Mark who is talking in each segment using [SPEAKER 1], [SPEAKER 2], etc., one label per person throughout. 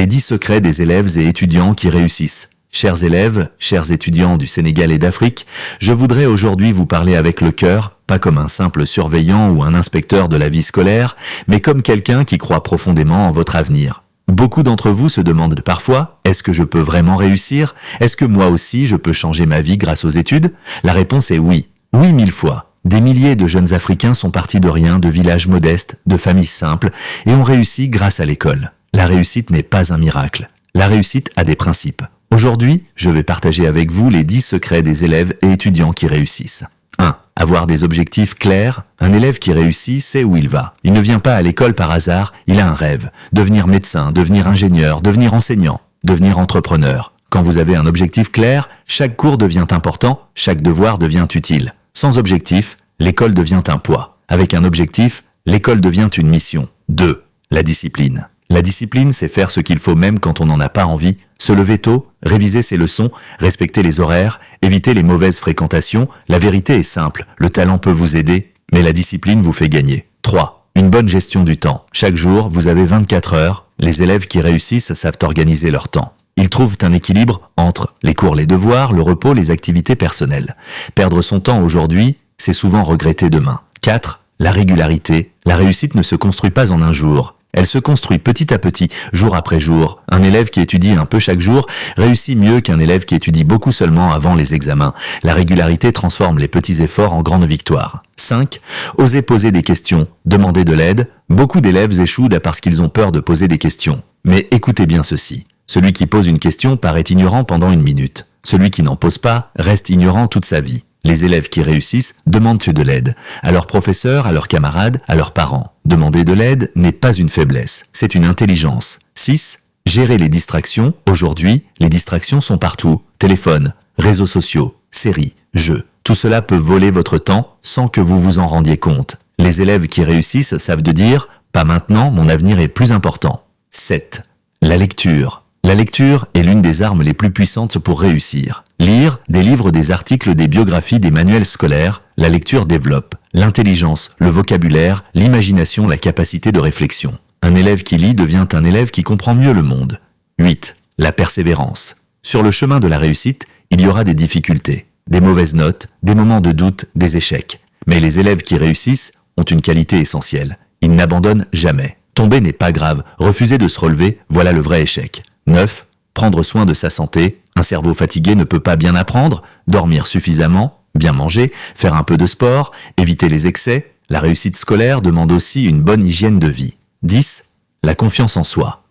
[SPEAKER 1] les 10 secrets des élèves et étudiants qui réussissent. Chers élèves, chers étudiants du Sénégal et d'Afrique, je voudrais aujourd'hui vous parler avec le cœur, pas comme un simple surveillant ou un inspecteur de la vie scolaire, mais comme quelqu'un qui croit profondément en votre avenir. Beaucoup d'entre vous se demandent parfois, est-ce que je peux vraiment réussir? Est-ce que moi aussi je peux changer ma vie grâce aux études? La réponse est oui. Oui, 1000 fois. Des milliers de jeunes Africains sont partis de rien, de villages modestes, de familles simples, et ont réussi grâce à l'école. La réussite n'est pas un miracle. La réussite a des principes. Aujourd'hui, je vais partager avec vous les 10 secrets des élèves et étudiants qui réussissent. 1. Avoir des objectifs clairs. Un élève qui réussit sait où il va. Il ne vient pas à l'école par hasard, il a un rêve. Devenir médecin, devenir ingénieur, devenir enseignant, devenir entrepreneur. Quand vous avez un objectif clair, chaque cours devient important, chaque devoir devient utile. Sans objectif, l'école devient un poids. Avec un objectif, l'école devient une mission. 2. La discipline. La discipline, c'est faire ce qu'il faut même quand on n'en a pas envie, se lever tôt, réviser ses leçons, respecter les horaires, éviter les mauvaises fréquentations. La vérité est simple, le talent peut vous aider, mais la discipline vous fait gagner. 3. Une bonne gestion du temps. Chaque jour, vous avez 24 heures. Les élèves qui réussissent savent organiser leur temps. Ils trouvent un équilibre entre les cours, les devoirs, le repos, les activités personnelles. Perdre son temps aujourd'hui, c'est souvent regretter demain. 4. La régularité. La réussite ne se construit pas en un jour. Elle se construit petit à petit, jour après jour. Un élève qui étudie un peu chaque jour réussit mieux qu'un élève qui étudie beaucoup seulement avant les examens. La régularité transforme les petits efforts en grandes victoires. 5. Oser poser des questions, demander de l'aide. Beaucoup d'élèves échouent parce qu'ils ont peur de poser des questions. Mais écoutez bien ceci. Celui qui pose une question paraît ignorant pendant une minute. Celui qui n'en pose pas reste ignorant toute sa vie. Les élèves qui réussissent demandent de l'aide, à leurs professeurs, à leurs camarades, à leurs parents. Demander de l'aide n'est pas une faiblesse, c'est une intelligence. 6. Gérer les distractions. Aujourd'hui, les distractions sont partout. Téléphone, réseaux sociaux, séries, jeux. Tout cela peut voler votre temps sans que vous vous en rendiez compte. Les élèves qui réussissent savent dire « pas maintenant, mon avenir est plus important ». 7. La lecture. La lecture est l'une des armes les plus puissantes pour réussir. Lire des livres, des articles, des biographies, des manuels scolaires, la lecture développe l'intelligence, le vocabulaire, l'imagination, la capacité de réflexion. Un élève qui lit devient un élève qui comprend mieux le monde. 8. La persévérance. Sur le chemin de la réussite, il y aura des difficultés, des mauvaises notes, des moments de doute, des échecs. Mais les élèves qui réussissent ont une qualité essentielle. Ils n'abandonnent jamais. Tomber n'est pas grave, refuser de se relever, voilà le vrai échec. 9. Prendre soin de sa santé. Un cerveau fatigué ne peut pas bien apprendre, dormir suffisamment, bien manger, faire un peu de sport, éviter les excès. La réussite scolaire demande aussi une bonne hygiène de vie. 10. La confiance en soi.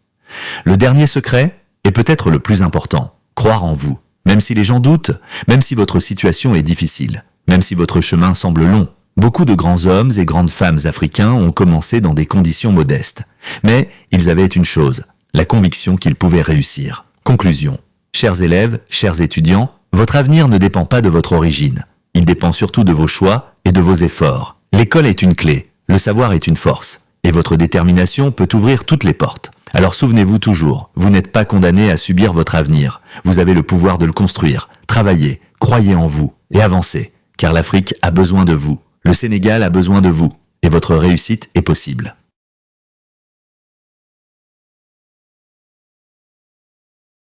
[SPEAKER 1] Le dernier secret est peut-être le plus important. Croire en vous. Même si les gens doutent, même si votre situation est difficile, même si votre chemin semble long. Beaucoup de grands hommes et grandes femmes africains ont commencé dans des conditions modestes. Mais ils avaient une chose, la conviction qu'ils pouvaient réussir. Conclusion. Chers élèves, chers étudiants, votre avenir ne dépend pas de votre origine. Il dépend surtout de vos choix et de vos efforts. L'école est une clé, le savoir est une force, et votre détermination peut ouvrir toutes les portes. Alors souvenez-vous toujours, vous n'êtes pas condamné à subir votre avenir. Vous avez le pouvoir de le construire. Travaillez, croyez en vous et avancez, car l'Afrique a besoin de vous. Le Sénégal a besoin de vous, et votre réussite est possible.